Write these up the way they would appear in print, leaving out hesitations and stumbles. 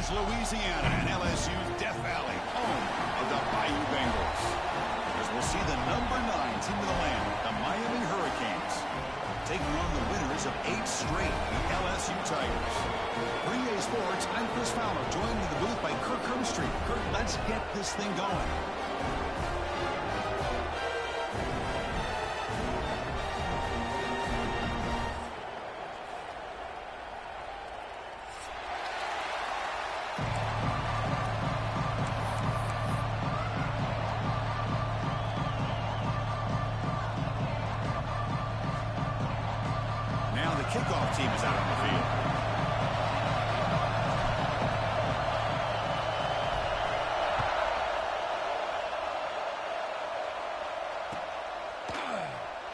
is Louisiana and LSU's Death Valley, home of the Bayou Bengals. As we'll see the number 9 team of the land, the Miami Hurricanes, taking on the winners of 8 straight, the LSU Tigers. For EA Sports, I'm Chris Fowler, joined in the booth by Kirk Herbstreit. Kirk, let's get this thing going. Kickoff team is out on the field.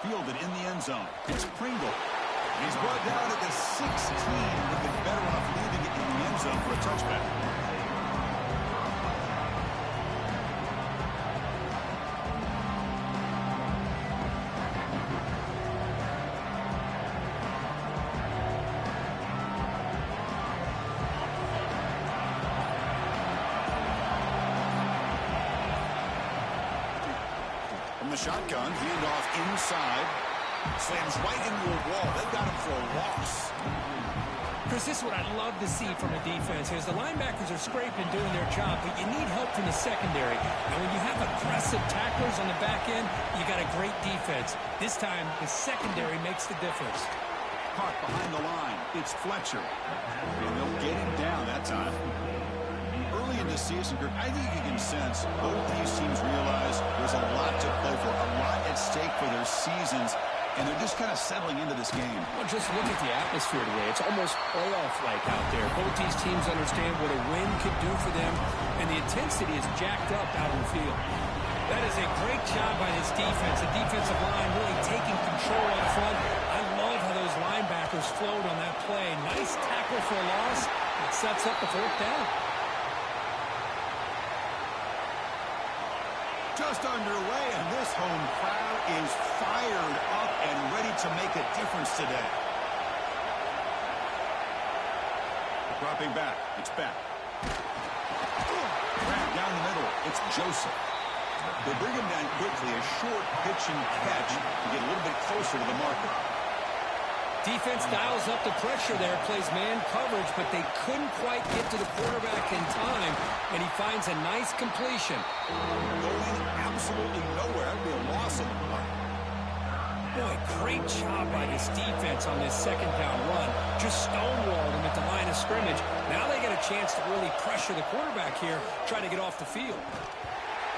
Fielded in the end zone. It's Pringle. He's brought down at the 16. Would be better off leaving it in the end zone for a touchback. The shotgun, handoff inside, slams right into a wall. They've got him for a loss. Chris, this is what I'd love to see from a defense. As the linebackers are scraping, doing their job, but you need help from the secondary. And when you have aggressive tacklers on the back end, you got a great defense. This time, the secondary makes the difference. Caught behind the line. It's Fletcher. And they'll get him down that time. Early in the season, Kirk, I think you can sense both these teams realize there's a lot to play for, a lot at stake for their seasons, and they're just kind of settling into this game. Well, just look at the atmosphere today. It's almost playoff-like out there. Both these teams understand what a win could do for them, and the intensity is jacked up out on the field. That is a great job by this defense. The defensive line really taking control up front. I love how those linebackers flowed on that play. Nice tackle for a loss. It sets up the 4th down. Just underway, and this home crowd is fired up and ready to make a difference today. Dropping back. It's back. Wrapped down the middle. It's Joseph. They bring him down quickly. A short pitch and catch to get a little bit closer to the marker. Defense dials up the pressure there, plays man coverage, but they couldn't quite get to the quarterback in time, and he finds a nice completion. Going absolutely nowhere. That'd be a loss of the play. Boy, great job by this defense on this 2nd down run. Just stonewalled him at the line of scrimmage. Now they get a chance to really pressure the quarterback here, try to get off the field.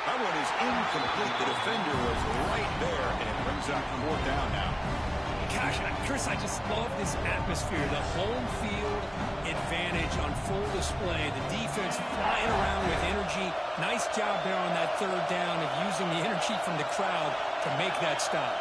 That one is incomplete. The defender was right there, and it brings up 4th down now. Gosh, Chris, I just love this atmosphere. The home field advantage on full display. The defense flying around with energy. Nice job there on that 3rd down of using the energy from the crowd to make that stop.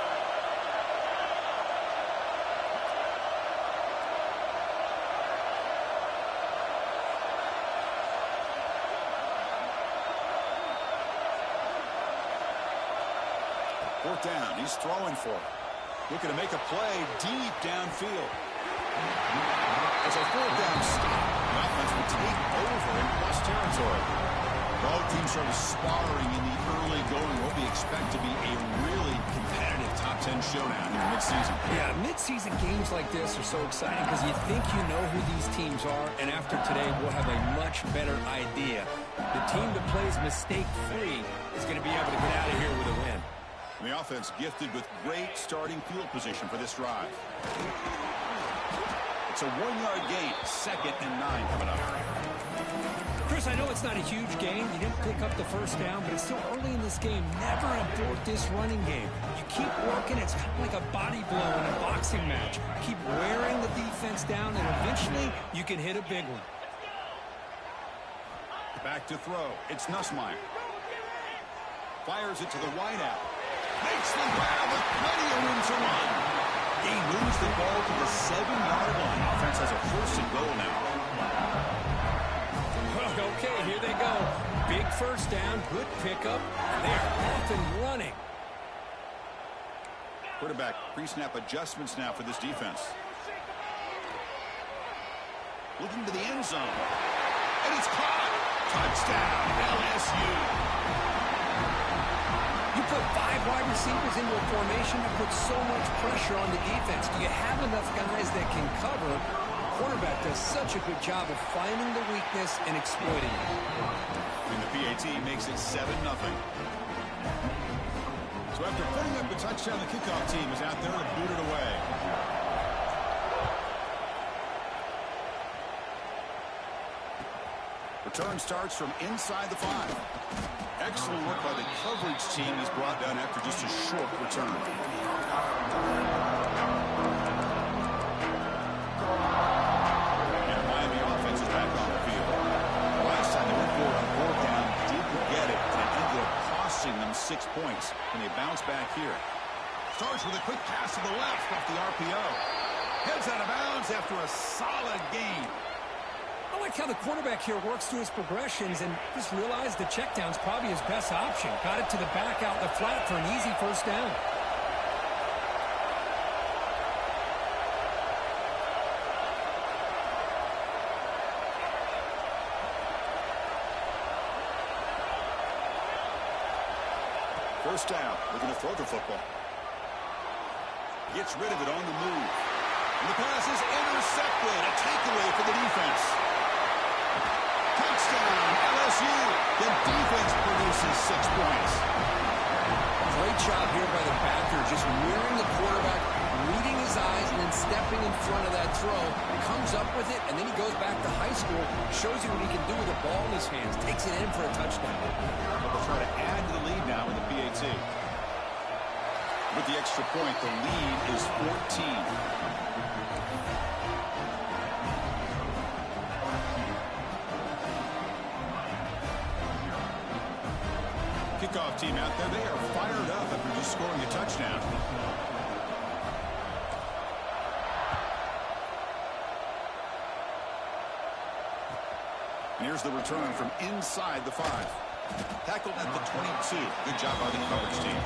Fourth down. He's throwing for it. Looking to make a play deep downfield. It's a 4th down stop. The offense will take over in plus territory. Both teams sort of sparring in the early going. What we expect to be a really competitive top 10 showdown in the midseason. Yeah, midseason games like this are so exciting because you think you know who these teams are, and after today we'll have a much better idea. The team that plays mistake-free is going to be able to get out of here with a win. And the offense gifted with great starting field position for this drive. It's a 1-yard gain. 2nd and 9 coming up. Chris, I know it's not a huge game. You didn't pick up the 1st down, but it's still early in this game. Never abort this running game. You keep working. It's kind of like a body blow in a boxing match. Keep wearing the defense down, and eventually you can hit a big one. Back to throw. It's Nussmeier. Fires it to the wideout. Makes the grab with plenty of room to run. He moves the ball to the 7-yard line. Offense has a 1st and goal now. Well, okay, here they go. Big 1st down, good pickup. They're off and running. Quarterback pre-snap adjustments now for this defense. Looking to the end zone. And it's Touchdown, LSU. You put 5 wide receivers into a formation that puts so much pressure on the defense. Do you have enough guys that can cover? The quarterback does such a good job of finding the weakness and exploiting it. And the PAT makes it 7-0. So after putting up a touchdown, the kickoff team is out there to boot it away. Return starts from inside the 5. Excellent work by the coverage team is brought down after just a short return. And Miami offense is back on the field. Last time they went for it on 4th down, didn't get it, and it ended up costing them 6 points. And they bounce back here. Starts with a quick pass to the left off the RPO. Heads out of bounds after a solid gain. I like how the quarterback here works through his progressions and just realized the check down's probably his best option. Got it to the back out in the flat for an easy 1st down. First down, looking to throw the football. Gets rid of it on the move. And the pass is intercepted. A takeaway for the defense. Touchdown, LSU. The defense produces 6 points. Great job here by the backer, just mirroring the quarterback, reading his eyes, and then stepping in front of that throw. Comes up with it, and then he goes back to high school, shows you what he can do with the ball in his hands, takes it in for a touchdown. They'll try to add to the lead now with the PAT. With the extra point, the lead is 14. Kickoff team out there, they are fired up after just scoring a touchdown. And here's the return from inside the 5. Tackled at the 22. Good job by the coverage team.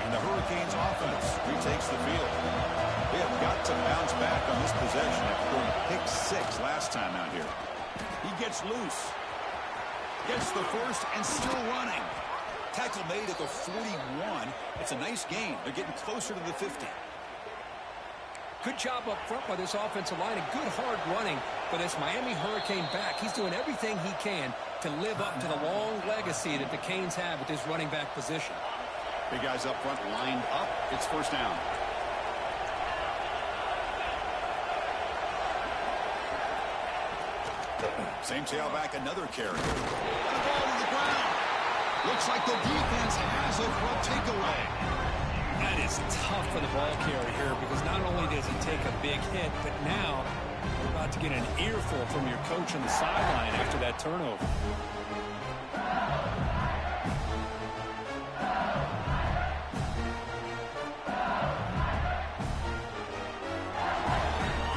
And the Hurricanes offense retakes the field. They have got to bounce back on this possession after going pick 6 last time out here. He gets loose. Gets the first and still running. Tackle made at the 41. It's a nice gain. They're getting closer to the 50. Good job up front by this offensive line and good hard running for this Miami Hurricane back. He's doing everything he can to live up to the long legacy that the Canes have with this running back position. Big guys up front lined up. It's first down. Same tailback, another carry. And the ball to the ground. Looks like the defense has it for a takeaway. That is tough for the ball carrier here because not only does he take a big hit, but now you're about to get an earful from your coach on the sideline after that turnover.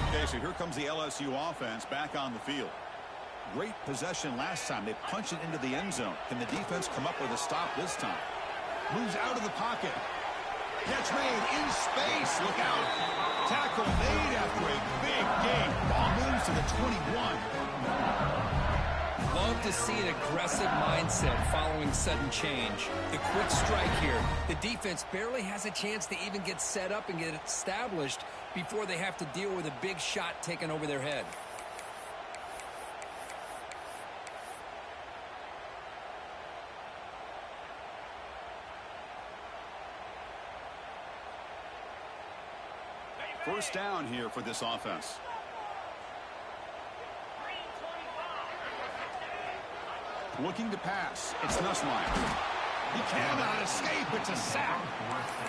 Okay, so here comes the LSU offense back on the field. Great possession last time. They punched it into the end zone. Can the defense come up with a stop this time? Moves out of the pocket. Catch made in space. Look out. Tackle made after a big gain. Ball moves to the 21. Love to see an aggressive mindset following sudden change. The quick strike here. The defense barely has a chance to even get set up and get established before they have to deal with a big shot taken over their head. First down here for this offense. Looking to pass. It's Nussmeier. He cannot escape. It's a sack.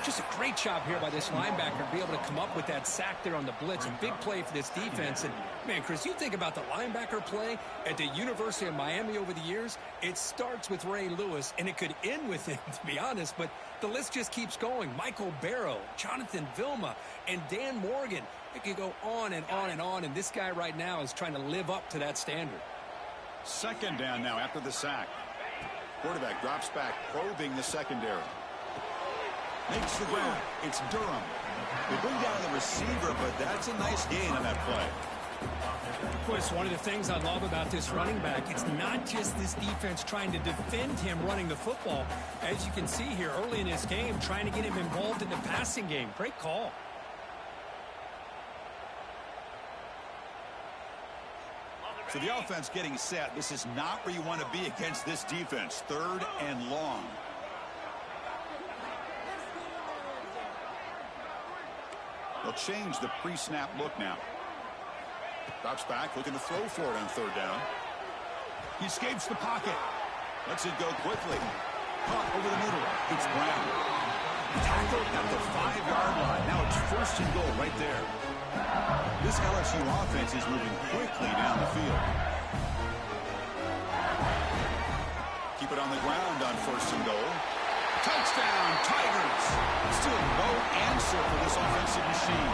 Just a great job here by this linebacker to be able to come up with that sack there on the blitz. A big play for this defense. And, man, Chris, you think about the linebacker play at the University of Miami over the years, it starts with Ray Lewis, and it could end with him, to be honest. But the list just keeps going. Michael Barrow, Jonathan Vilma, and Dan Morgan. It could go on and on and on, and this guy right now is trying to live up to that standard. Second down now after the sack. Quarterback drops back, probing the secondary. Makes the grab. It's Durham. They bring down the receiver, but that's a nice gain on that play. Chris, one of the things I love about this running back, it's not just this defense trying to defend him running the football. As you can see here early in this game, trying to get him involved in the passing game. Great call. So the offense getting set. This is not where you want to be against this defense. 3rd and long. They'll change the pre-snap look now. Drops back, looking to throw for it on 3rd down. He escapes the pocket. Lets it go quickly. Caught over the middle. It's Brown. Tackled at the 5-yard line. Now it's 1st and goal right there. This LSU offense is moving quickly down the field. Keep it on the ground on 1st and goal. Touchdown, Tigers. Still no answer for this offensive machine.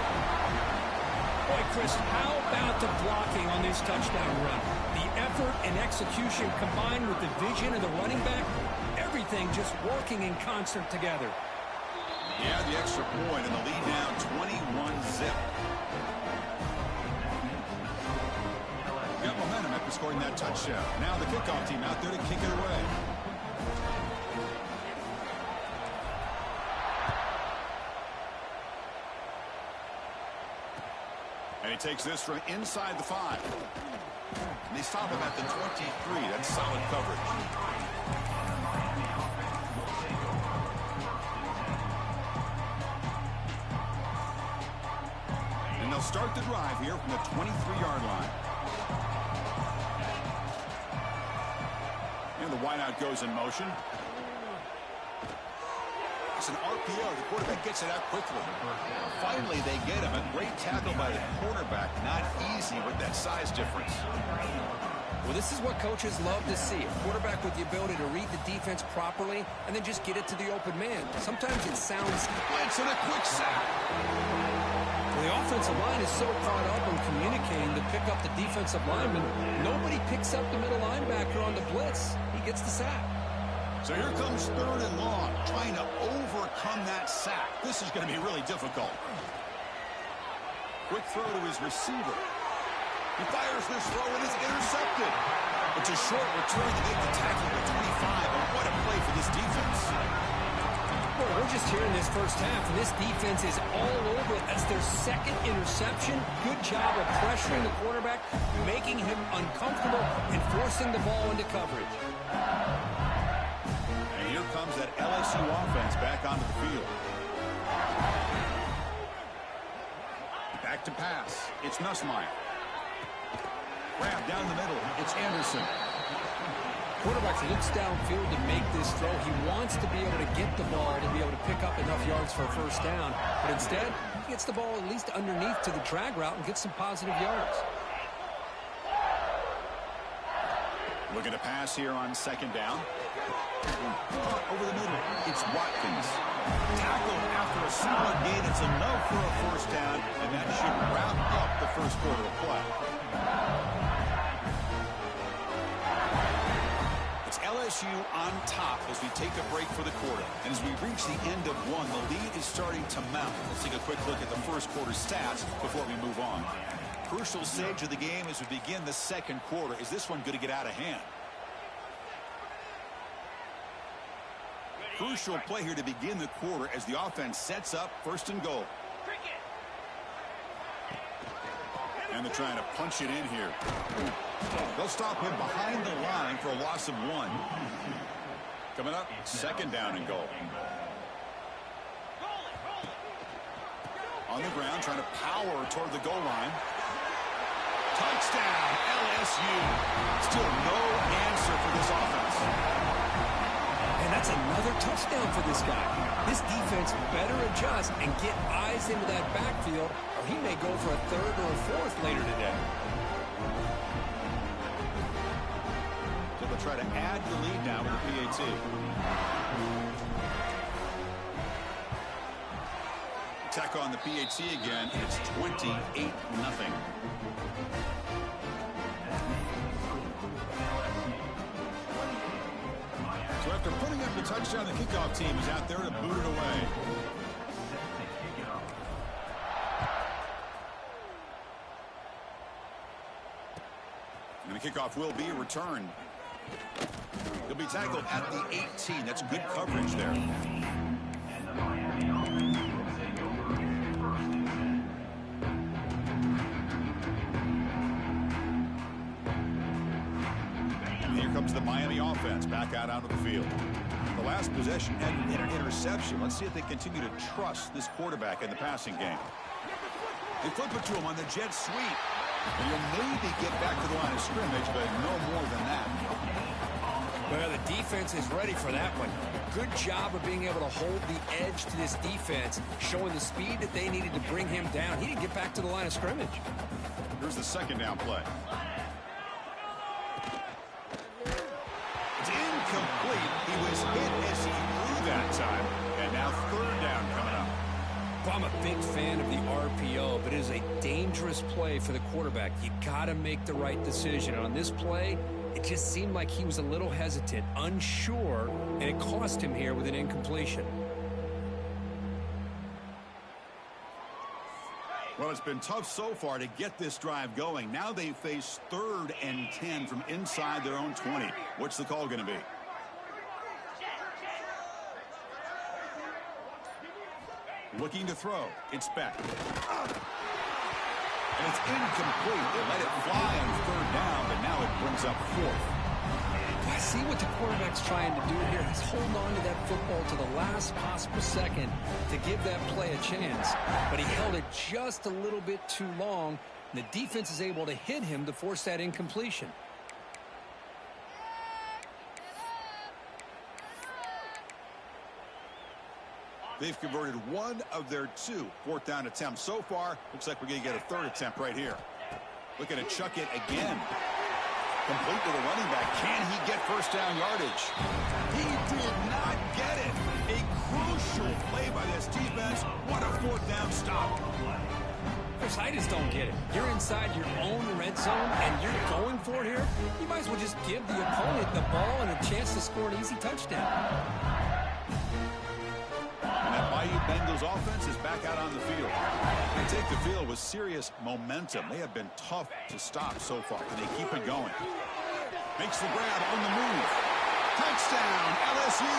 Boy, Chris, how about the blocking on this touchdown run? The effort and execution combined with the vision of the running back, everything just working in concert together. Yeah, the extra point and the lead down 21-zip. Got momentum after scoring that touchdown. Now the kickoff team out there to kick it away. And he takes this from inside the 5. And they stop him at the 23. That's solid coverage. And they'll start the drive here from the 23-yard line. And the wideout goes in motion. It's an RPO. The quarterback gets it out quickly. Finally, they get him. A great tackle by the quarterback. Not easy with that size difference. Well, this is what coaches love to see. A quarterback with the ability to read the defense properly and then just get it to the open man. Sometimes it sounds... Blitz and a quick sack. Well, the offensive line is so caught up on communicating to pick up the defensive lineman. Nobody picks up the middle linebacker on the blitz. He gets the sack. So here comes 3rd and long, trying to overcome that sack. This is going to be really difficult. Quick throw to his receiver. He fires this throw and it's intercepted. It's a short return to make the tackle at 25. And what a play for this defense. Well, we're just here in this first half, and this defense is all over it. That's their 2nd interception. Good job of pressuring the quarterback, making him uncomfortable, and forcing the ball into coverage. Here comes that LSU offense back onto the field. Back to pass. It's Nussmeier. Grab down the middle. It's Anderson. Quarterback looks downfield to make this throw. He wants to be able to get the ball to be able to pick up enough yards for a 1st down. But instead, he gets the ball at least underneath to the drag route and gets some positive yards. Looking to pass here on 2nd down. Over the middle, it's Watkins. Tackled after a solid gain. It's enough for a 1st down, and that should wrap up the 1st quarter of play. It's LSU on top as we take a break for the quarter. And as we reach the end of 1, the lead is starting to mount. Let's take a quick look at the 1st quarter stats before we move on. Crucial stage of the game as we begin the 2nd quarter. Is this one going to get out of hand? Crucial play here to begin the quarter as the offense sets up 1st and goal. And they're trying to punch it in here. They'll stop him behind the line for a loss of 1. Coming up, 2nd down and goal. On the ground, trying to power toward the goal line. Touchdown, LSU. Still no answer for this offense. And that's another touchdown for this guy. This defense better adjust and get eyes into that backfield, or he may go for a 3rd or a 4th later today. So they'll try to add the lead now with the PAT. Attack on the PAT again, and it's 28-0. So after putting up the touchdown. The kickoff team is out there to boot it away. And the kickoff will be returned. He'll be tackled at the 18. That's good coverage there. And here comes the Miami offense back out onto the field. The last possession ended in an interception. Let's see if they continue to trust this quarterback in the passing game. They flip it to him on the jet sweep. And he'll maybe get back to the line of scrimmage, but no more than that. Well, the defense is ready for that one. Good job of being able to hold the edge to this defense, showing the speed that they needed to bring him down. He didn't get back to the line of scrimmage. Here's the second down play. It's incomplete. He was hit as he threw that time. And now third down coming up. Well, I'm a big fan of the RPO, but it is a dangerous play for the quarterback. You got to make the right decision. And on this play, it just seemed like he was a little hesitant, unsure, and it cost him here with an incompletion. Well, it's been tough so far to get this drive going. Now they face 3rd and 10 from inside their own 20. What's the call going to be? Looking to throw. It's back. And it's incomplete. They let it fly on 3rd down, but now it brings up 4th. I see what the quarterback's trying to do here. He's holding on to that football to the last possible second to give that play a chance. But he held it just a little bit too long, and the defense is able to hit him to force that incompletion. They've converted 1 of their 2 4th down attempts so far. Looks like we're going to get a 3rd attempt right here. Looking to chuck it again. Complete to the running back. Can he get first down yardage? He did not get it. A crucial play by this defense. What a 4th down stop. I just don't get it. You're inside your own red zone and you're going for it here. You might as well just give the opponent the ball and a chance to score an easy touchdown. And that Bayou Bengals offense is back out on the field. They take the field with serious momentum. They have been tough to stop so far, and they keep it going. Makes the grab on the move. Touchdown, LSU.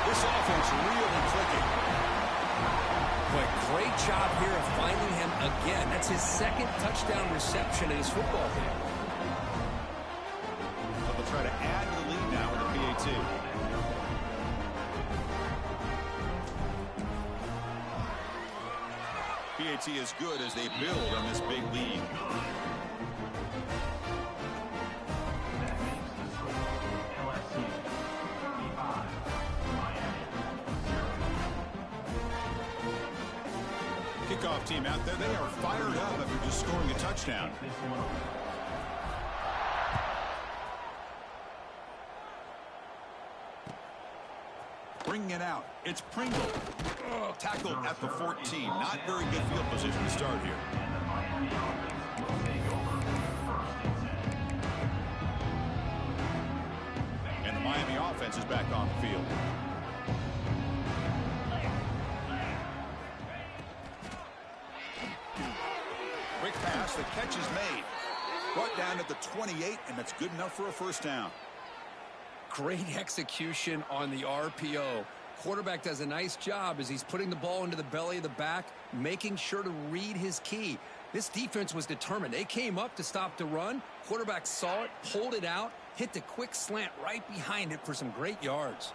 This offense really clicking. But great job here of finding him again. That's his 2nd touchdown reception in his football game. But they'll try to add to the lead now in the PAT. PAT is good as they build on this big lead. Kickoff team out there. They are fired up after just scoring a touchdown. Bringing it out. It's Pringle. Tackled at the 14. Not very good field position to start here. And the Miami offense is back on the field. Quick pass. The catch is made. Brought down at the 28, and that's good enough for a first down. Great execution on the RPO. Quarterback does a nice job as he's putting the ball into the belly of the back, making sure to read his key. This defense was determined. They came up to stop the run. Quarterback saw it, pulled it out, hit the quick slant right behind it for some great yards.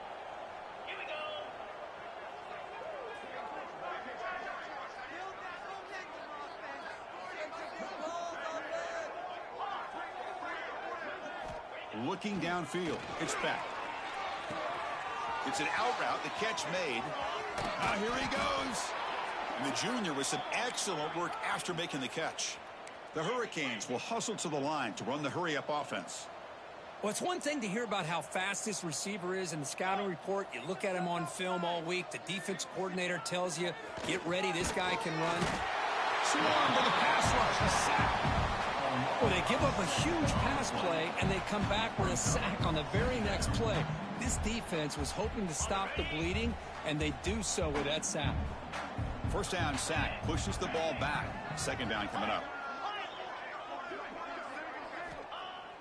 Looking downfield. It's back. It's an out route. The catch made. Here he goes. And the junior with some excellent work after making the catch. The Hurricanes will hustle to the line to run the hurry-up offense. Well, it's one thing to hear about how fast this receiver is in the scouting report. You look at him on film all week. The defense coordinator tells you, get ready, this guy can run. Swarm with a pass rush. A sack. Well, they give up a huge pass play, and they come back with a sack on the very next play. This defense was hoping to stop the bleeding, and they do so with that sack. First down sack, pushes the ball back. Second down coming up.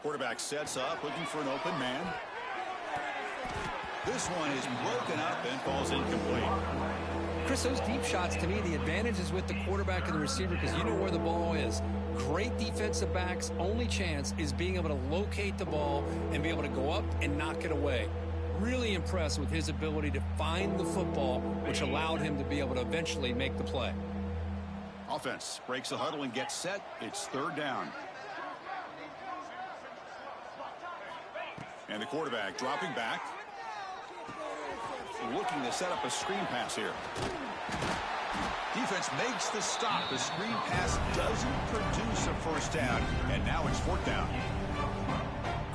Quarterback sets up, looking for an open man. This one is broken up and falls incomplete. Chris, those deep shots, to me, the advantage is with the quarterback and the receiver because you know where the ball is. Great defensive backs' only chance is being able to locate the ball and be able to go up and knock it away. Really impressed with his ability to find the football, which allowed him to be able to eventually make the play. Offense breaks the huddle and gets set. It's third down. And the quarterback dropping back. Looking to set up a screen pass here. Defense makes the stop. The screen pass doesn't produce a first down. And now it's fourth down.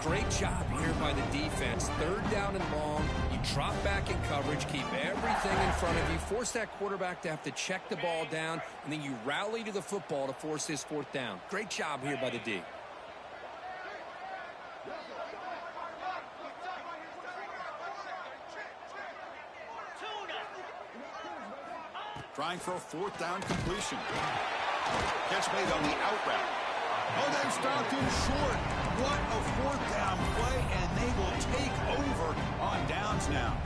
Great job here by the defense. Third down and long. You drop back in coverage, keep everything in front of you, force that quarterback to have to check the ball down, and then you rally to the football to force his fourth down. Great job here by the D. Trying for a fourth down completion. Catch made on the out route. Oh, then stopped in short. What a fourth down play, and they will take over on downs now.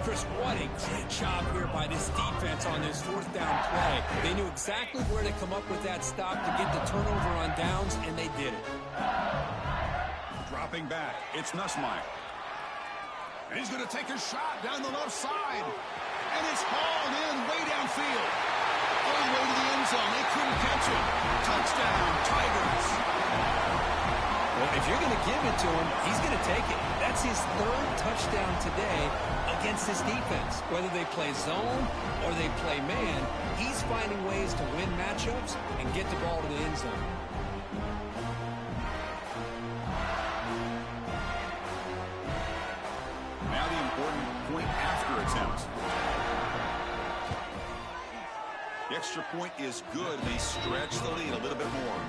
Chris, what a great job here by this defense on this fourth down play. They knew exactly where to come up with that stop to get the turnover on downs, and they did it. Dropping back, it's Nussmeier. And he's going to take a shot down the left side. And it's hauled in way downfield. All the way to the end zone. They couldn't catch it. Touchdown, Tigers. Well, if you're going to give it to him, he's going to take it. That's his third touchdown today against this defense. Whether they play zone or they play man, he's finding ways to win matchups and get the ball to the end zone. Now the important point after attempt. The extra point is good. They stretch the lead a little bit more.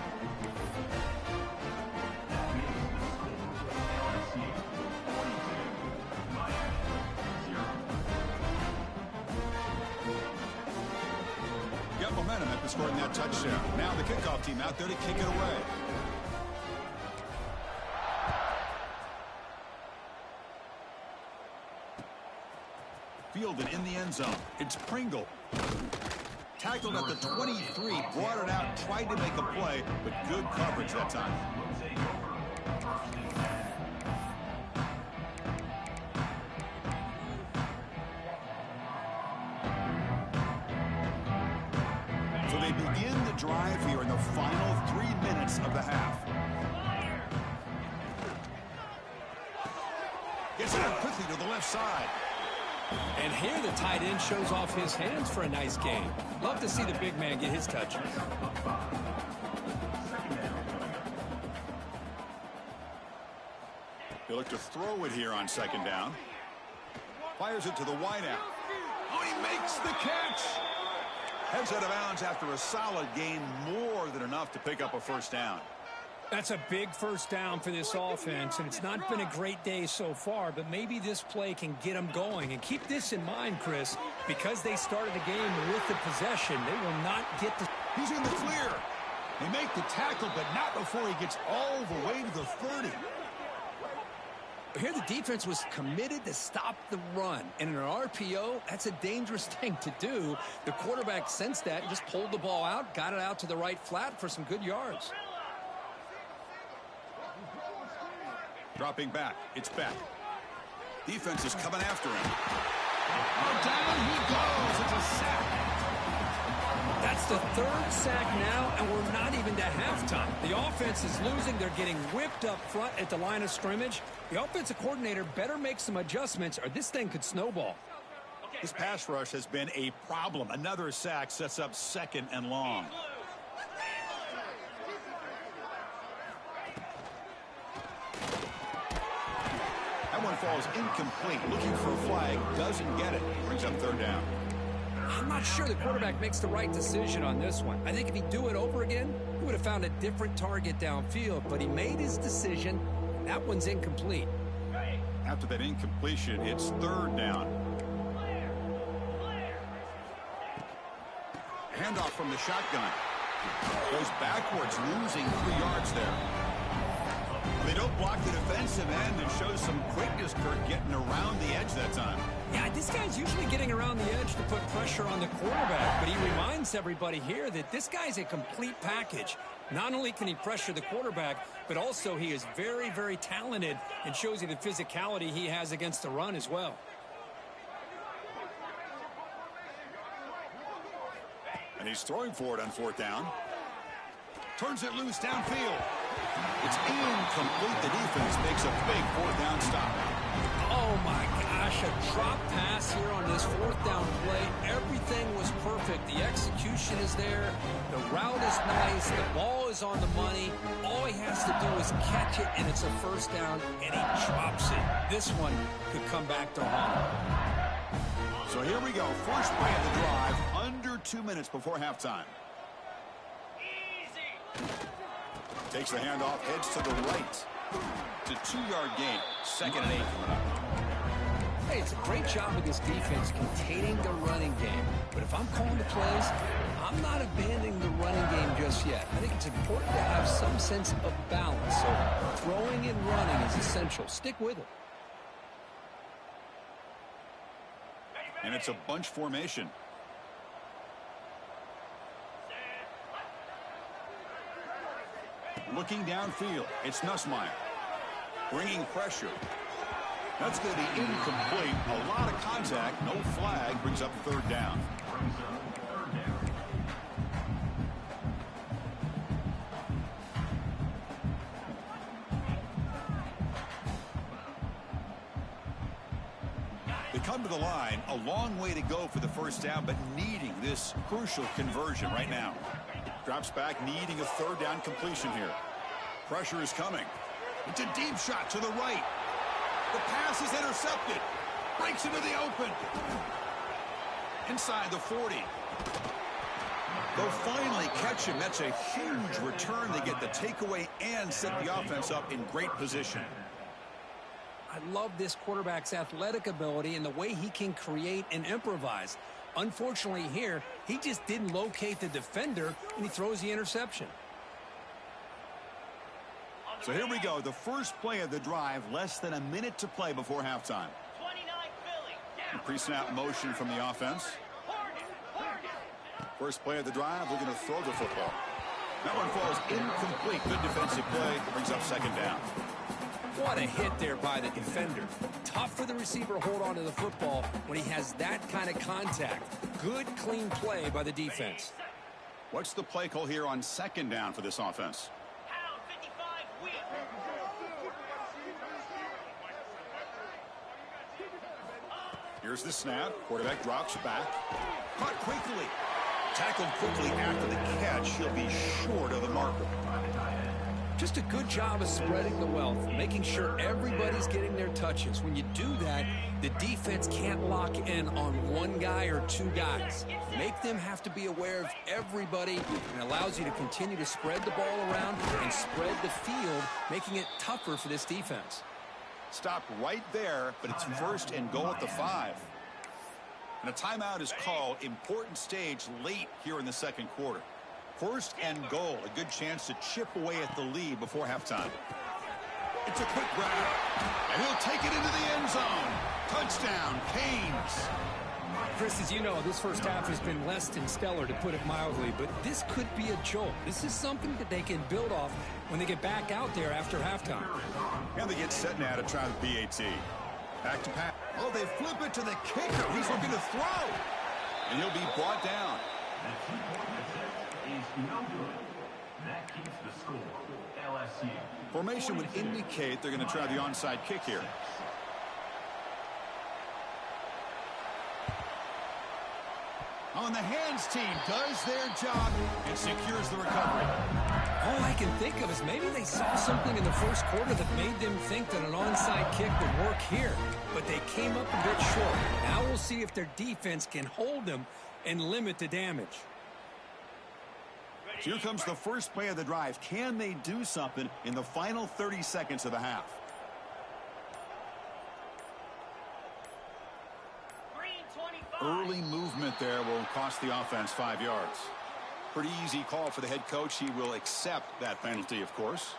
Got momentum after scoring that touchdown. Now the kickoff team out there to kick it away. Fielded in the end zone. It's Pringle. Tackled at the 23, brought it out, tried to make a play, but good coverage that time. So they begin the drive here in the final 3 minutes of the half. Gets it out quickly to the left side. And here the tight end shows off his hands for a nice game. Love to see the big man get his touch. They look to throw it here on second down. Fires it to the wideout. Oh, he makes the catch. Heads out of bounds after a solid gain, more than enough to pick up a first down. That's a big first down for this offense, and it's not been a great day so far, but maybe this play can get them going. And keep this in mind, Chris, because they started the game with the possession, they will not get the... He's in the clear. They make the tackle, but not before he gets all the way to the 30. Here the defense was committed to stop the run. And in an RPO, that's a dangerous thing to do. The quarterback sensed that and just pulled the ball out, got it out to the right flat for some good yards. Dropping back. It's Beck. Defense is coming after him. Down he goes. It's a sack. That's the third sack now, and we're not even to halftime. The offense is losing. They're getting whipped up front at the line of scrimmage. The offensive coordinator better make some adjustments, or this thing could snowball. This pass rush has been a problem. Another sack sets up second and long. That one falls incomplete. Looking for a flag. Doesn't get it. Brings up third down. I'm not sure the quarterback makes the right decision on this one. I think if he'd do it over again, he would have found a different target downfield, but he made his decision. That one's incomplete. After that incompletion, it's third down. Handoff from the shotgun. Goes backwards, losing 3 yards there. They don't block the defensive end and show some quickness, Kurt, getting around the edge that time. Yeah, this guy's usually getting around the edge to put pressure on the quarterback, but he reminds everybody here that this guy's a complete package. Not only can he pressure the quarterback, but also he is very, very talented and shows you the physicality he has against the run as well. And he's throwing for it on 4th down. Turns it loose downfield. It's incomplete. The defense makes a big 4th down stop. Oh, my gosh, a drop pass here on this 4th down play. Everything was perfect. The execution is there. The route is nice. The ball is on the money. All he has to do is catch it, and it's a 1st down, and he drops it. This one could come back to haunt. So here we go. First play of the drive, under 2 minutes before halftime. Takes the handoff, heads to the right. It's a 2-yard gain. 2nd and 8 coming up. Hey, it's a great job of this defense containing the running game. But if I'm calling the plays, I'm not abandoning the running game just yet. I think it's important to have some sense of balance. So throwing and running is essential. Stick with it. And it's a bunch formation. Looking downfield, it's Nussmeier. Bringing pressure. That's going to be incomplete. A lot of contact, no flag, brings up 3rd down. They come to the line, a long way to go for the 1st down, but needing this crucial conversion right now. Drops back, needing a 3rd down completion here. Pressure is coming. It's a deep shot to the right. The pass is intercepted. Breaks into the open. Inside the 40. They'll finally catch him. That's a huge return. They get the takeaway and set the offense up in great position. I love this quarterback's athletic ability and the way he can create and improvise. Unfortunately here, he just didn't locate the defender, and he throws the interception. So here we go. The first play of the drive, less than a minute to play before halftime. Pre-snap motion from the offense. First play of the drive, they're going to throw the football. That one falls incomplete. Good defensive play. Brings up 2nd down. What a hit there by the defender. Tough for the receiver to hold on to the football when he has that kind of contact. Good, clean play by the defense. What's the play call here on 2nd down for this offense? Here's the snap. Quarterback drops back. Caught quickly. Tackled quickly after the catch. He'll be short of the marker. Just a good job of spreading the wealth, making sure everybody's getting their touches. When you do that, the defense can't lock in on one guy or 2 guys. Make them have to be aware of everybody, and allows you to continue to spread the ball around and spread the field, making it tougher for this defense. Stop right there, but it's 1st and goal at the 5. And a timeout is called. Important stage late here in the 2nd quarter. 1st and goal, a good chance to chip away at the lead before halftime. It's a quick grab, and he'll take it into the end zone. Touchdown, Canes. Chris, as you know, this first half has been less than stellar, to put it mildly, but this could be a jolt. This is something that they can build off when they get back out there after halftime. And they get set now to try the PAT. Back to pass. Oh, they flip it to the kicker. He's looking to throw. And he'll be brought down. That keeps the score. LSU. Formation would indicate they're going to try the onside kick here. On the hands team does their job and secures the recovery. All I can think of is maybe they saw something in the first quarter that made them think that an onside kick would work here, but they came up a bit short. Now we'll see if their defense can hold them and limit the damage. Here comes the first play of the drive. Can they do something in the final 30 seconds of the half? Early movement there will cost the offense 5 yards. Pretty easy call for the head coach. He will accept that penalty, of course.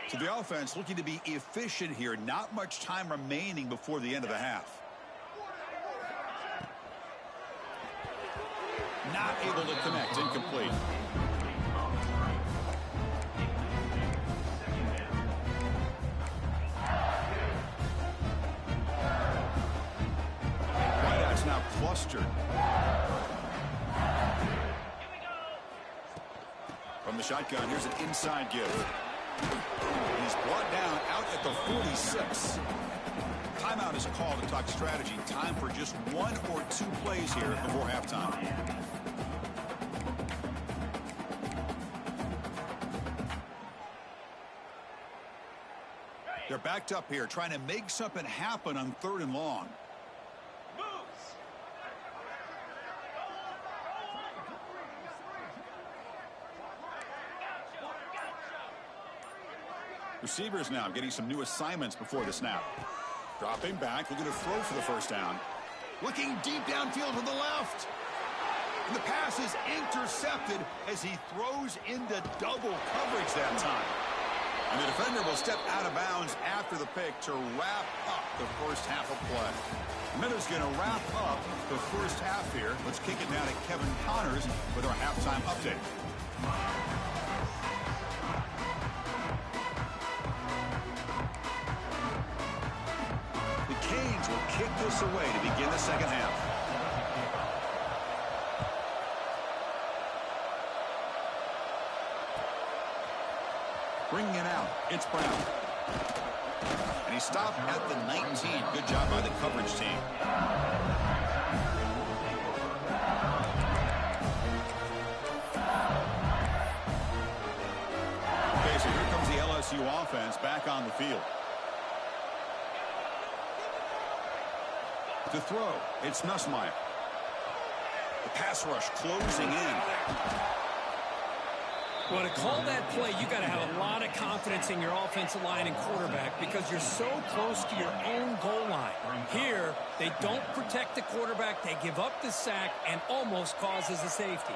So the offense looking to be efficient here. Not much time remaining before the end of the half. Not able to connect. Incomplete. Wideout's now clustered. From the shotgun, here's an inside give. He's brought down out at the 46. Timeout is called to talk strategy. Time for just 1 or 2 plays here before halftime. They're backed up here, trying to make something happen on 3rd and long. Receivers now getting some new assignments before the snap. Dropping back, looking to throw for the first down. Looking deep downfield to the left. And the pass is intercepted as he throws into double coverage that time. And the defender will step out of bounds after the pick to wrap up the first half of play. Miller's going to wrap up the first half here. Let's kick it down to Kevin Connors with our halftime update. Canes will kick this away to begin the second half. Bringing it out, it's Brown. And he stopped at the 19. Good job by the coverage team. Okay, so here comes the LSU offense back on the field. To throw, it's Nussmeier. The pass rush closing in. Well, to call that play, you got to have a lot of confidence in your offensive line and quarterback because you're so close to your own goal line. Here, they don't protect the quarterback. They give up the sack and almost causes a safety.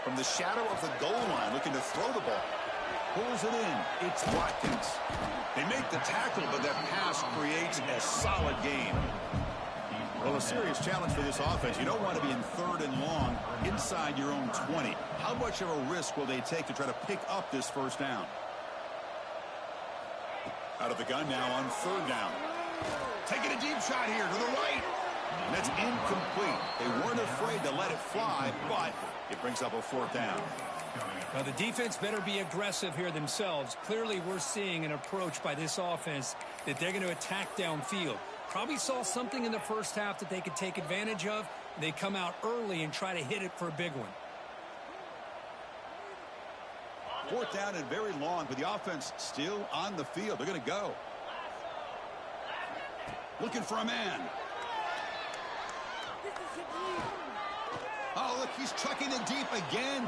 From the shadow of the goal line, looking to throw the ball. Pulls it in. It's Watkins. They make the tackle, but that pass creates a solid gain. Well, a serious challenge for this offense. You don't want to be in 3rd and long inside your own 20. How much of a risk will they take to try to pick up this first down? Out of the gun now on 3rd down. Taking a deep shot here to the right. And that's incomplete. They weren't afraid to let it fly, but it brings up a 4th down. Well, the defense better be aggressive here themselves. Clearly, we're seeing an approach by this offense that they're going to attack downfield. Probably saw something in the first half that they could take advantage of. They come out early and try to hit it for a big one. 4th down and very long, but the offense still on the field. They're going to go. Looking for a man. Oh, look, he's trucking it deep again.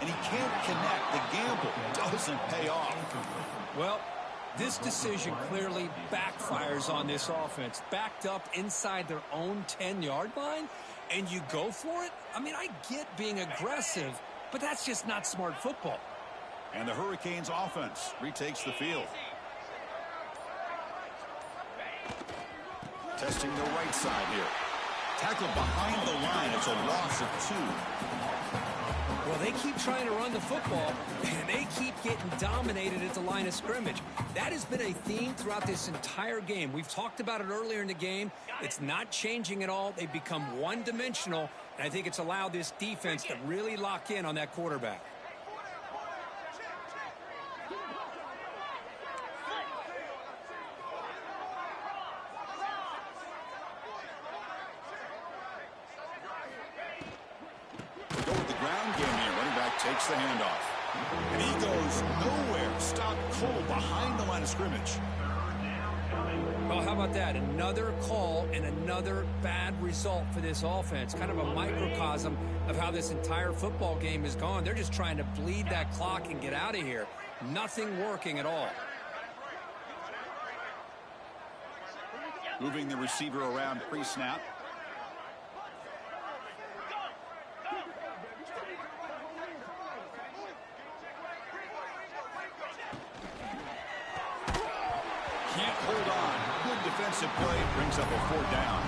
And he can't connect. The gamble doesn't pay off. Well, this decision clearly backfires on this offense. Backed up inside their own 10-yard line, and you go for it? I mean, I get being aggressive, but that's just not smart football. And the Hurricanes offense retakes the field. Testing the right side here. Tackled behind the line. It's a loss of 2. Well, they keep trying to run the football, and they keep getting dominated at the line of scrimmage. That has been a theme throughout this entire game. We've talked about it earlier in the game. It's not changing at all. They've become one-dimensional, and I think it's allowed this defense to really lock in on that quarterback. Takes the handoff. And he goes nowhere. Stopped cold behind the line of scrimmage. Well, how about that? Another call and another bad result for this offense. Kind of a microcosm of how this entire football game has gone. They're just trying to bleed that clock and get out of here. Nothing working at all. Moving the receiver around pre-snap. defensive play brings up a 4th down.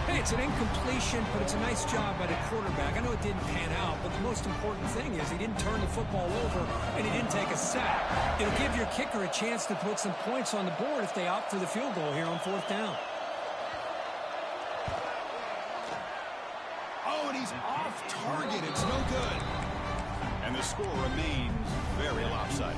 Hey, it's an incompletion, but it's a nice job by the quarterback. I know it didn't pan out, but the most important thing is he didn't turn the football over and he didn't take a sack. It'll give your kicker a chance to put some points on the board if they opt for the field goal here on 4th down. Oh, and he's off target. It's no good. And the score remains very lopsided.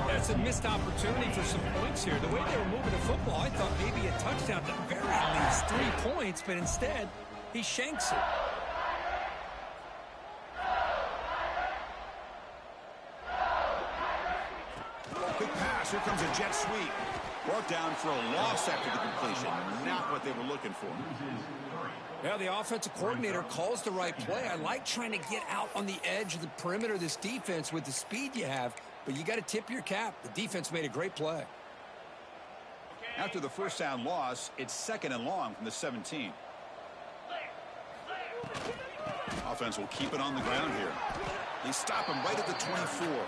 That's a missed opportunity for some points here. The way they were moving the football, I thought maybe a touchdown to very least 3 points, but instead, he shanks it. Quick pass. Here comes a jet sweep. Brought down for a loss after the completion. Not what they were looking for. Yeah, the offensive coordinator calls the right play. I like trying to get out on the edge of the perimeter of this defense with the speed you have, but you got to tip your cap. The defense made a great play. After the 1st down loss, it's 2nd and long from the 17. Offense will keep it on the ground here. They stop him right at the 24.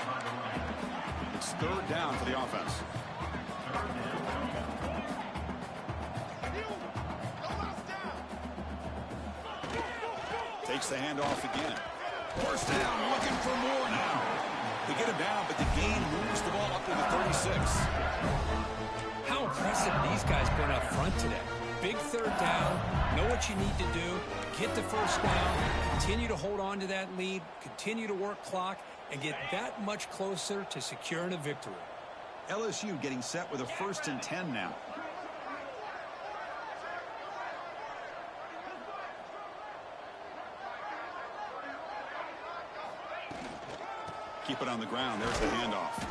It's 3rd down for the offense. Takes the handoff again. 1st down, looking for more now. They get him down, but the gain moves the ball up to the 36. How impressive these guys been up front today. Big 3rd down, know what you need to do, get the 1st down, continue to hold on to that lead, continue to work clock, and get that much closer to securing a victory. LSU getting set with a 1st and 10 now. Keep it on the ground. There's the handoff.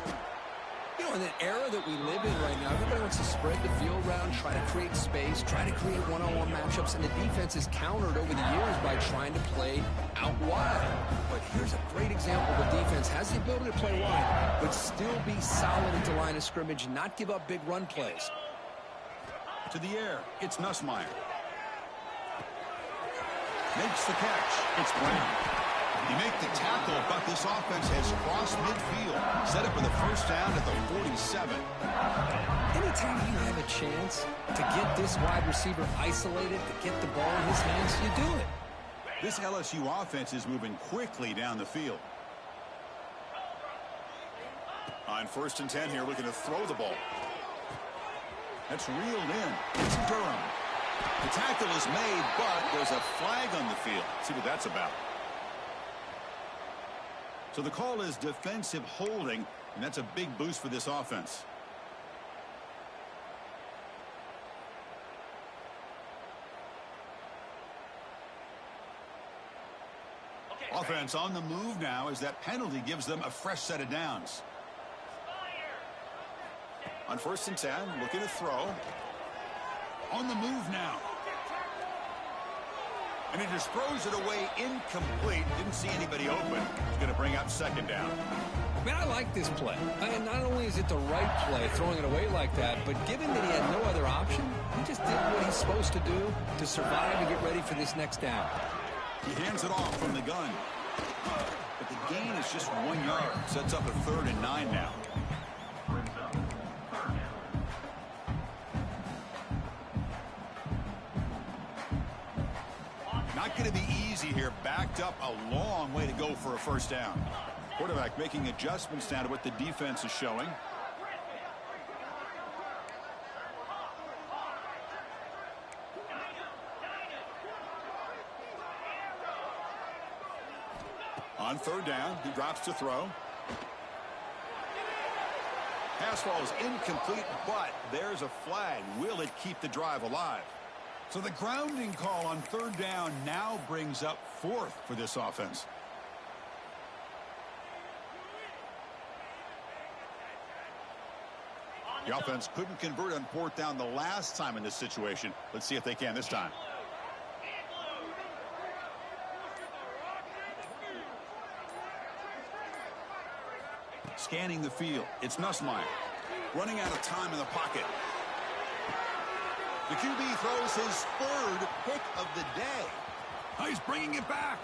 You know, in the era that we live in right now, everybody wants to spread the field around, try to create space, try to create one-on-one matchups, and the defense is countered over the years by trying to play out wide. But here's a great example. The defense has the ability to play wide, but still be solid at the line of scrimmage and not give up big run plays. To the air. It's Nussmeier. Makes the catch. It's Brown. You make the tackle, but this offense has crossed midfield. Set up with a 1st down at the 47. Anytime you have a chance to get this wide receiver isolated, to get the ball in his hands, you do it. This LSU offense is moving quickly down the field. On 1st and 10 here, looking to throw the ball. That's reeled in. It's Durham. The tackle is made, but there's a flag on the field. Let's see what that's about. So the call is defensive holding, and that's a big boost for this offense. Offense on the move now as that penalty gives them a fresh set of downs. On 1st and 10, looking to throw. On the move now. And he just throws it away incomplete. Didn't see anybody open. He's going to bring up 2nd down. Man, I like this play. And not only is it the right play, throwing it away like that, but given that he had no other option, he just did what he's supposed to do to survive and get ready for this next down. He hands it off from the gun. But the gain is just 1 yard. Sets up a 3rd and 9 now. Not going to be easy here. Backed up a long way to go for a 1st down. Quarterback making adjustments now to what the defense is showing. On 3rd down, he drops to throw. Pass ball is incomplete, but there's a flag. Will it keep the drive alive? So the grounding call on 3rd down now brings up 4th for this offense. The offense couldn't convert on 4th down the last time in this situation. Let's see if they can this time. Scanning the field. It's Nussmeier. Running out of time in the pocket. The QB throws his 3rd pick of the day. Oh, he's bringing it back.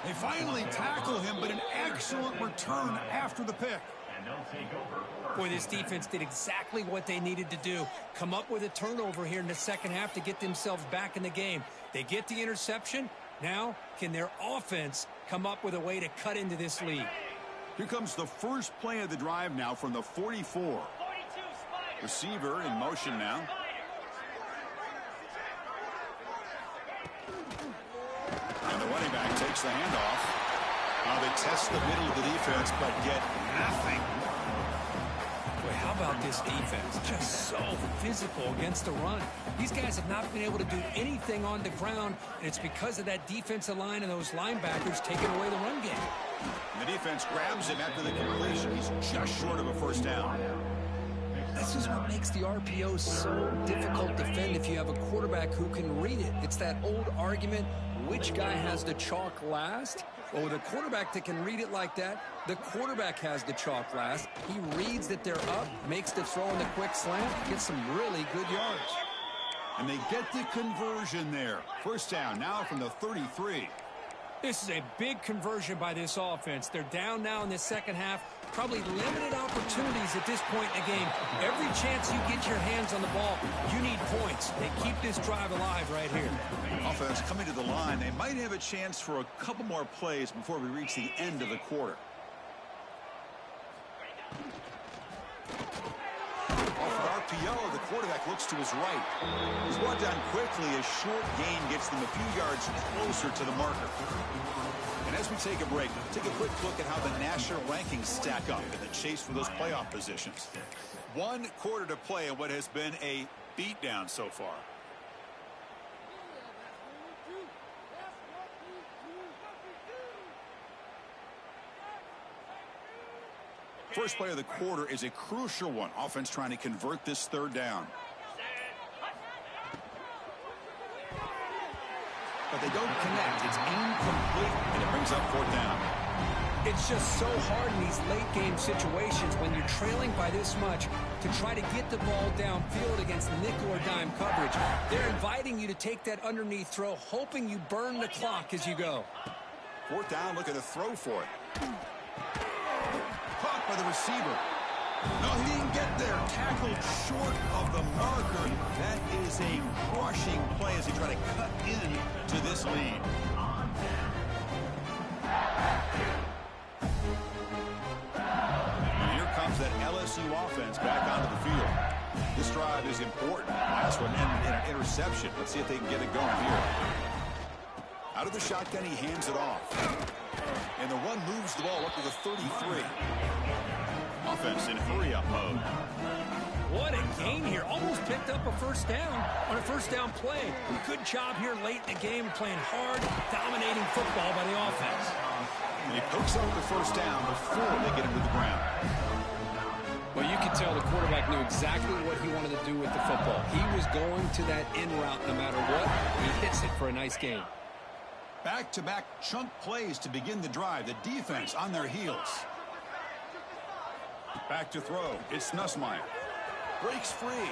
They finally tackle him, but an excellent return after the pick. And they'll take over first. Boy, this defense did exactly what they needed to do. Come up with a turnover here in the second half to get themselves back in the game. They get the interception. Now, can their offense come up with a way to cut into this lead? Here comes the first play of the drive now from the 44. Receiver in motion now. And the running back takes the handoff. They test the middle of the defense, but get nothing. Boy, how about this defense? Just so physical against the run. These guys have not been able to do anything on the ground, and it's because of that defensive line and those linebackers taking away the run game. And the defense grabs him after the completion. He's just short of a first down. This is what makes the RPO so difficult to defend if you have a quarterback who can read it. It's that old argument, which guy has the chalk last? Well, with a quarterback that can read it like that, the quarterback has the chalk last. He reads that they're up, makes the throw in the quick slant, gets some really good yards. And they get the conversion there. First down now from the 33. This is a big conversion by this offense. They're down now in the second half. Probably limited opportunities at this point in the game. Every chance you get your hands on the ball, you need points. They keep this drive alive right here. Offense coming to the line. They might have a chance for a couple more plays before we reach the end of the quarter. Off an RPO, the quarterback looks to his right. He's brought down quickly. A short gain gets them a few yards closer to the marker. And as we take a break, take a quick look at how the national rankings stack up in the chase for those playoff positions. 1 quarter to play in what has been a beatdown so far. First play of the quarter is a crucial one. Offense trying to convert this third down. But they don't connect. It's incomplete, and it brings up fourth down. It's just so hard in these late game situations when you're trailing by this much to try to get the ball downfield against nickel or dime coverage. They're inviting you to take that underneath throw, hoping you burn the clock as you go. Fourth down, look at the throw for it. Caught by the receiver. No, he didn't get there. Tackled short of the marker. That is a crushing play as he tried to cut in to this lead. And here comes that LSU offense back onto the field. This drive is important. Last one ended in an interception. Let's see if they can get it going here. Out of the shotgun, he hands it off. And the run moves the ball up to the 33. Offense in hurry-up mode. What a gain here. Almost picked up a first down on a first down play. Good job here late in the game, playing hard, dominating football by the offense. And he picks up the first down before they get him to the ground. Well, you could tell the quarterback knew exactly what he wanted to do with the football. He was going to that in route no matter what. He hits it for a nice gain. Back-to-back chunk plays to begin the drive. The defense on their heels. Back to throw. It's Nussmeier. Breaks free.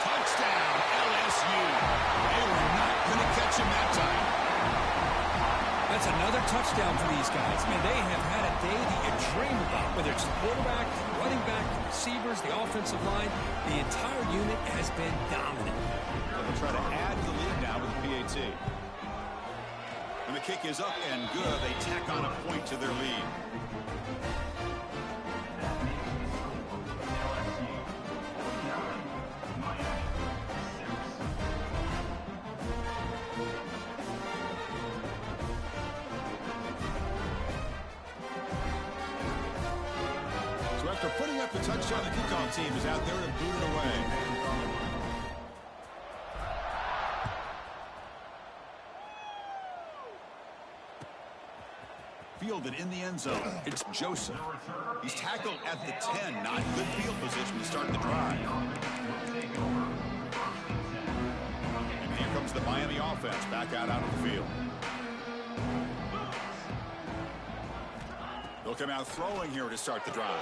Touchdown, LSU. They were not going to catch him that time. That's another touchdown for these guys. Man, they have had a day that you dream about, whether it's the quarterback, running back, the receivers, the offensive line. The entire unit has been dominant. They'll try to add to the lead now with the PAT. And the kick is up and good. They tack on a point to their lead. So after putting up the touchdown, the kickoff team is out there to boot it away. Fielded in the end zone. It's Joseph. He's tackled at the 10. Not good field position to start the drive. And here comes the Miami offense back out onto the field. They'll come out throwing here to start the drive.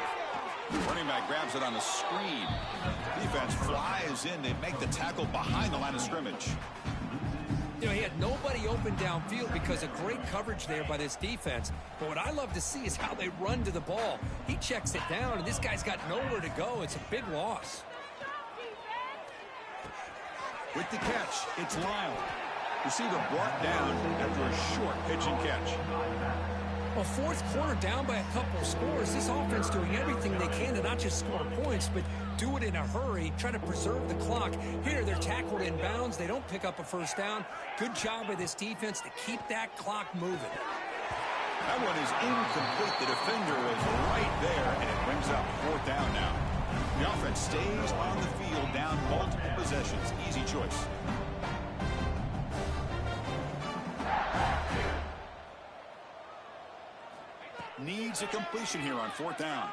Running back grabs it on the screen. Defense flies in. They make the tackle behind the line of scrimmage. You know, he had nobody open downfield because of great coverage there by this defense. But what I love to see is how they run to the ball. He checks it down, and this guy's got nowhere to go. It's a big loss. With the catch, it's Lyle. Receiver brought down after a short pitch and catch. Well, fourth quarter down by a couple of scores. This offense doing everything they can to not just score points, but do it in a hurry, try to preserve the clock. Here, they're tackled in bounds. They don't pick up a first down. Good job by this defense to keep that clock moving. That one is incomplete. The defender was right there, and it brings up fourth down now. The offense stays on the field down multiple possessions. Easy choice. Needs a completion here on fourth down.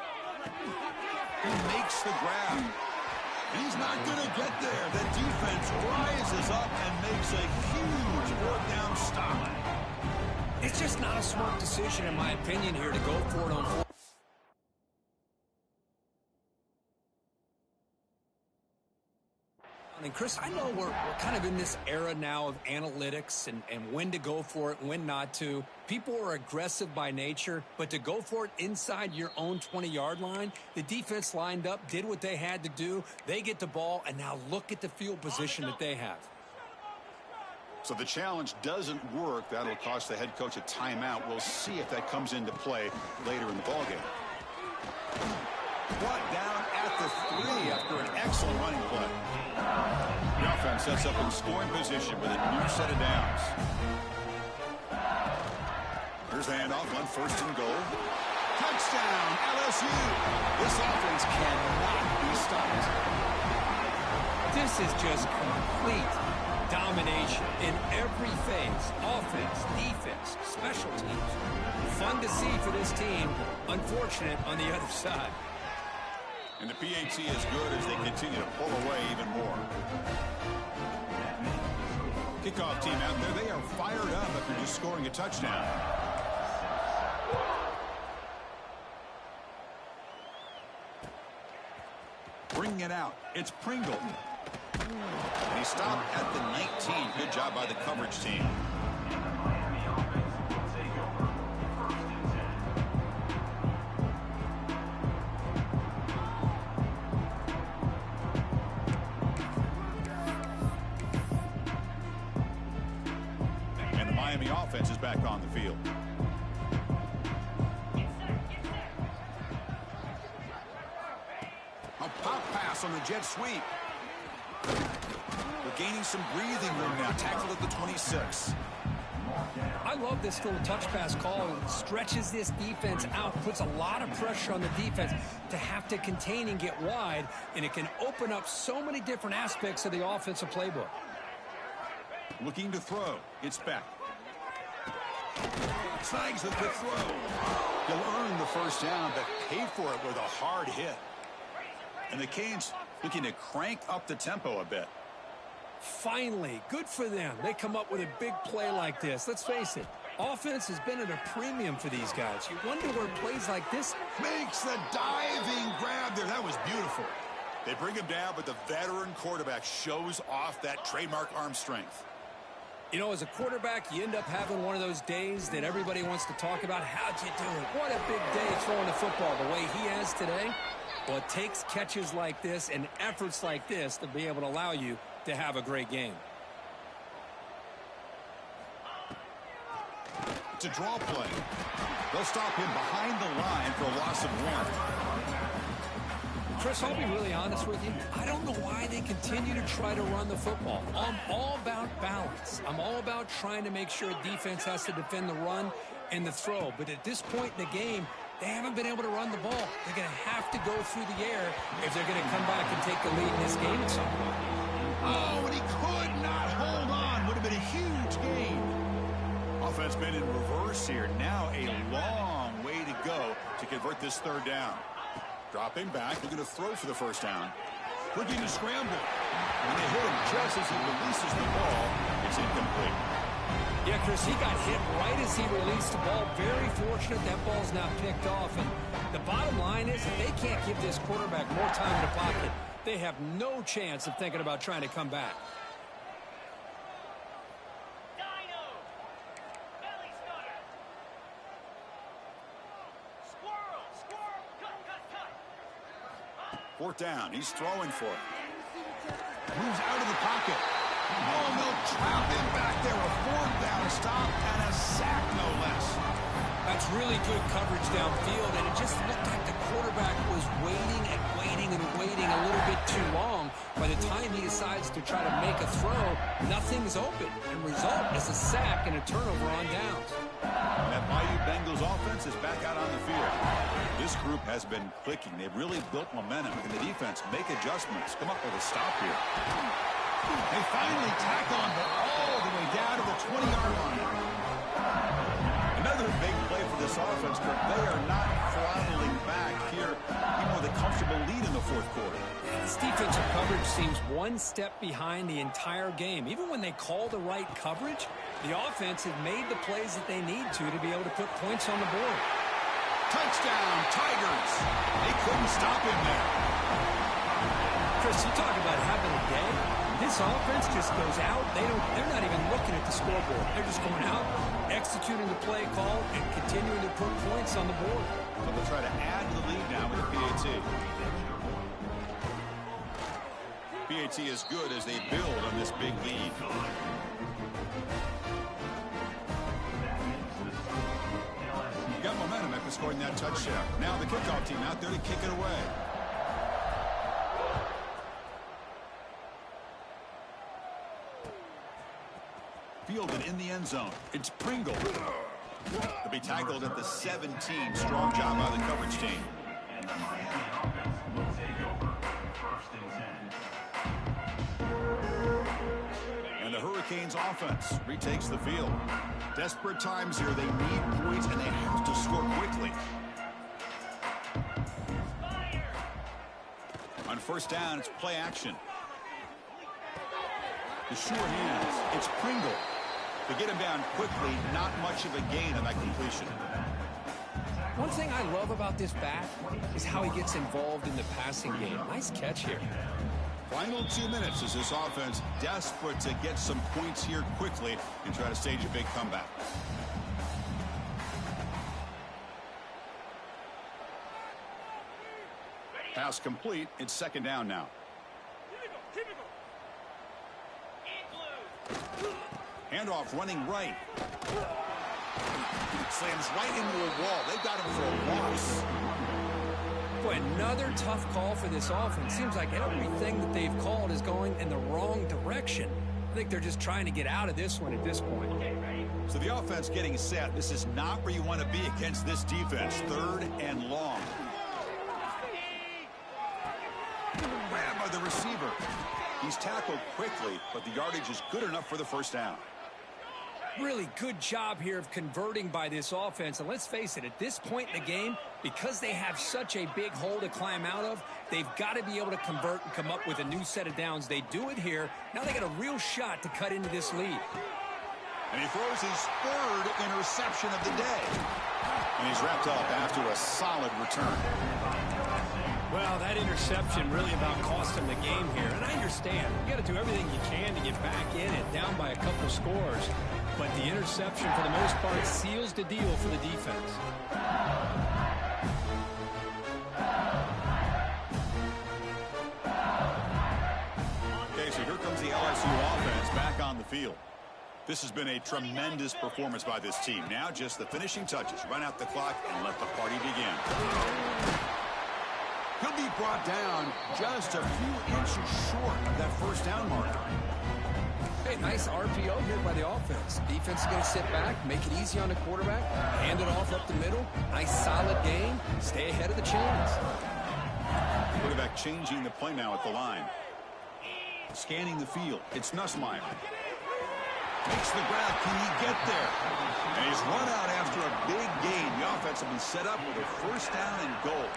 He makes the grab. He's not going to get there. The defense rises up and makes a huge fourth down stop. It's just not a smart decision, in my opinion, here to go for it on fourth. And Chris, I know we're kind of in this era now of analytics and when to go for it and when not to. People are aggressive by nature, but to go for it inside your own 20-yard line, the defense lined up, did what they had to do. They get the ball, and now look at the field position that they have. So the challenge doesn't work. That'll cost the head coach a timeout. We'll see if that comes into play later in the ballgame. Brought down at the 3 after an excellent running play. The offense sets up in scoring position with a new set of downs. Here's the handoff on first and goal. Touchdown, LSU. This offense cannot be stopped. This is just complete domination in every phase. Offense, defense, special teams. Fun to see for this team. Unfortunate on the other side. And the PAT is good as they continue to pull away even more. Kickoff team out there, they are fired up after just scoring a touchdown. Bringing it out, it's Pringle. And he stopped at the 19. Good job by the coverage team. Miami offense is back on the field. A pop pass on the jet sweep. We're gaining some breathing room now. Tackled at the 26. I love this little touch pass call. It stretches this defense out, puts a lot of pressure on the defense to have to contain and get wide, and it can open up so many different aspects of the offensive playbook. Looking to throw. It's Beck. Snags the throw. He'll earn the first down, but pay for it with a hard hit. And the Canes looking to crank up the tempo a bit. Finally, good for them. They come up with a big play like this. Let's face it, offense has been at a premium for these guys. You wonder where plays like this. Makes the diving grab there. That was beautiful. They bring him down, but the veteran quarterback shows off that trademark arm strength. You know, as a quarterback, you end up having one of those days that everybody wants to talk about. How'd you do it? What a big day throwing the football the way he has today. Well, it takes catches like this and efforts like this to be able to allow you to have a great game. It's a draw play. They'll stop him behind the line for a loss of 1. Chris, I'll be really honest with you. I don't know why they continue to try to run the football. I'm all about balance. I'm all about trying to make sure defense has to defend the run and the throw. But at this point in the game, they haven't been able to run the ball. They're going to have to go through the air if they're going to come back and take the lead in this game at some point. Oh, and he could not hold on. Would have been a huge gain. Offense been in reverse here. Now a long way to go to convert this third down. Dropping back, looking to throw for the first down. Looking to scramble. When they hit him just as he releases the ball, it's incomplete. Yeah, Chris, he got hit right as he released the ball. Very fortunate that ball's now picked off. And the bottom line is if they can't give this quarterback more time in the pocket, they have no chance of thinking about trying to come back. Fourth down. He's throwing for it. Moves out of the pocket. Oh, and they'll trap him back there. A fourth down stop and a sack, no less. That's really good coverage downfield, and it just looked like the quarterback was waiting and waiting and waiting a little bit too long. By the time he decides to try to make a throw, nothing's open. And result is a sack and a turnover on downs. That Bayou Bengals offense is back out on the field. This group has been clicking. They've really built momentum. Can the defense make adjustments? Come up with a stop here. They finally tack on, but all the way down to the 20-yard line. Another big play for this offense, but they are not throttling back here, even with a comfortable lead in the fourth quarter. This defensive coverage seems one step behind the entire game. Even when they call the right coverage, the offense has made the plays that they need to be able to put points on the board. Touchdown, Tigers. They couldn't stop him there. Chris, you talk about having a day. This offense just goes out. They're not even looking at the scoreboard. They're just going out, executing the play call, and continuing to put points on the board. So they'll try to add to the lead now with the PAT. PAT is good as they build on this big lead. Got momentum after scoring that touchdown. Now the kickoff team out there to kick it away. Fielded in the end zone. It's Pringle. They'll be tackled at the 17. Strong job by the coverage team. And the Miami offense will take over. First and 10. And the Hurricanes offense retakes the field. Desperate times here. They need points and they have to score quickly. On first down, it's play action. The short hands. It's Pringle. To get him down quickly, not much of a gain on that completion. One thing I love about this back is how he gets involved in the passing game. Nice catch here. Final 2 minutes as this offense desperate to get some points here quickly and try to stage a big comeback. Pass complete. It's second down now. Handoff running right. Slams right into a wall. They've got him for a loss. Boy, another tough call for this offense. Seems like everything that they've called is going in the wrong direction. I think they're just trying to get out of this one at this point. So the offense getting set. This is not where you want to be against this defense. Third and long. Grabbed by the receiver. He's tackled quickly, but the yardage is good enough for the first down. Really good job here of converting by this offense. And let's face it, at this point in the game, because they have such a big hole to climb out of, they've got to be able to convert and come up with a new set of downs. They do it here. Now they got a real shot to cut into this lead. And he throws his third interception of the day. And he's wrapped up after a solid return. Well, that interception really about cost him the game here. And I understand. You got to do everything you can to get back in it, down by a couple scores. But the interception, for the most part, seals the deal for the defense. Okay, so here comes the LSU offense back on the field. This has been a tremendous performance by this team. Now just the finishing touches. Run out the clock and let the party begin. He'll be brought down just a few inches short of that first down marker. Hey, nice RPO here by the offense. Defense is going to sit back, make it easy on the quarterback, hand it off up the middle. Nice solid game. Stay ahead of the chains. Quarterback changing the play now at the line. Scanning the field. It's Nussmeier. Takes the grab. Can he get there? And he's run out after a big gain. The offense will be set up with a first down and goal.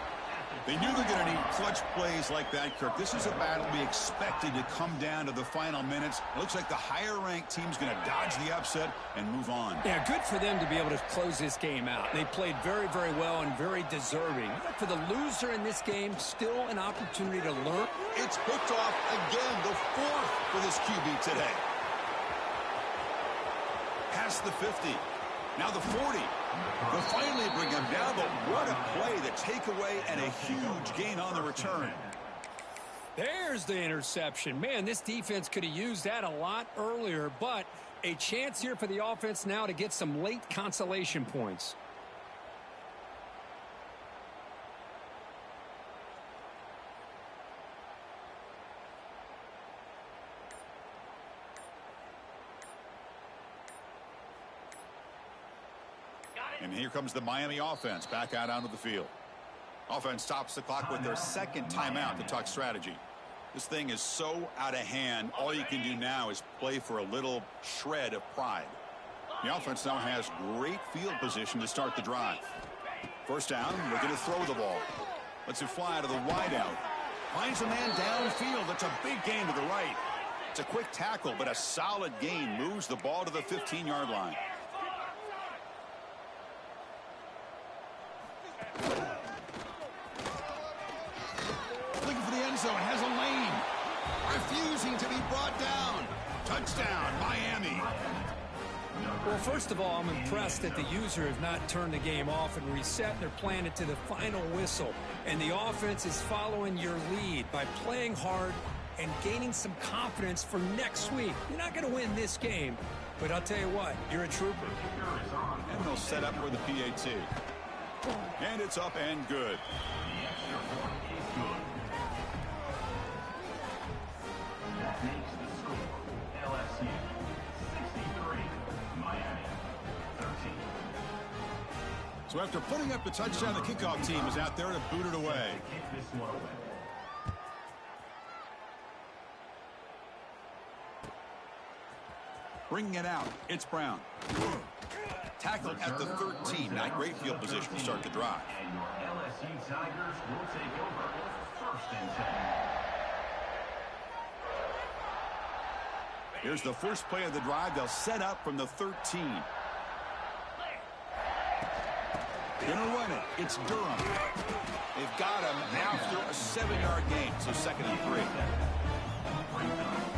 They knew they're going to need clutch plays like that, Kirk. This is a battle we expected to come down to the final minutes. It looks like the higher-ranked team's going to dodge the upset and move on. Yeah, good for them to be able to close this game out. They played very, very well and very deserving. For the loser in this game, still an opportunity to learn. It's picked off again, the fourth for this QB today. Past the 50. Now the 40. They'll finally bring him down, but what a play, the takeaway, and a huge gain on the return. There's the interception. Man, this defense could have used that a lot earlier, but a chance here for the offense now to get some late consolation points. And here comes the Miami offense back out onto the field. Offense stops the clock with their second timeout to talk strategy. This thing is so out of hand, all you can do now is play for a little shred of pride. The offense now has great field position to start the drive. First down, looking to throw the ball. Lets it fly to the wideout. Finds a man downfield. That's a big gain to the right. It's a quick tackle, but a solid gain moves the ball to the 15-yard line. Looking for the end zone, has a lane. Refusing to be brought down. Touchdown, Miami. Well, first of all, I'm impressed that the user has not turned the game off and reset. They're playing it to the final whistle. And the offense is following your lead by playing hard and gaining some confidence for next week. You're not going to win this game, but I'll tell you what, you're a trooper. And they'll set up for the PAT. And it's up and good. The extra point is good. That makes the score LSU 63, Miami 13. So after putting up the touchdown, the kickoff team is out there to boot it away. Kick this one away. Bringing it out, it's Brown. Tackled at the 13. Not great field position to start the drive. And your LSU Tigers will take over first and 10. Here's the first play of the drive. They'll set up from the 13. Gonna run it. It's Durham. They've got him after a 7-yard gain, so 2nd and 3.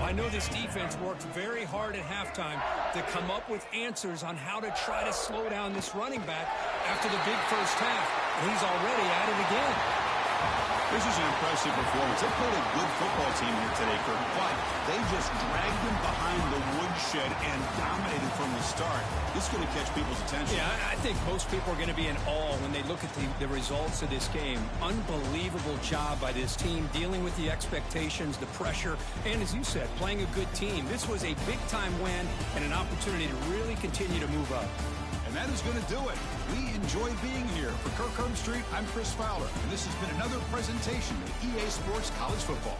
I know this defense worked very hard at halftime to come up with answers on how to try to slow down this running back after the big first half. And he's already at it again. This is an impressive performance. They played a good football team here today, Kirk, but they just dragged them behind the woodshed and dominated from the start. This is going to catch people's attention. Yeah, I think most people are going to be in awe when they look at the results of this game. Unbelievable job by this team, dealing with the expectations, the pressure, and as you said, playing a good team. This was a big-time win and an opportunity to really continue to move up. And that is going to do it. We enjoy being here. For Kirk Herbstreit, I'm Chris Fowler, and this has been another presentation of EA Sports College Football.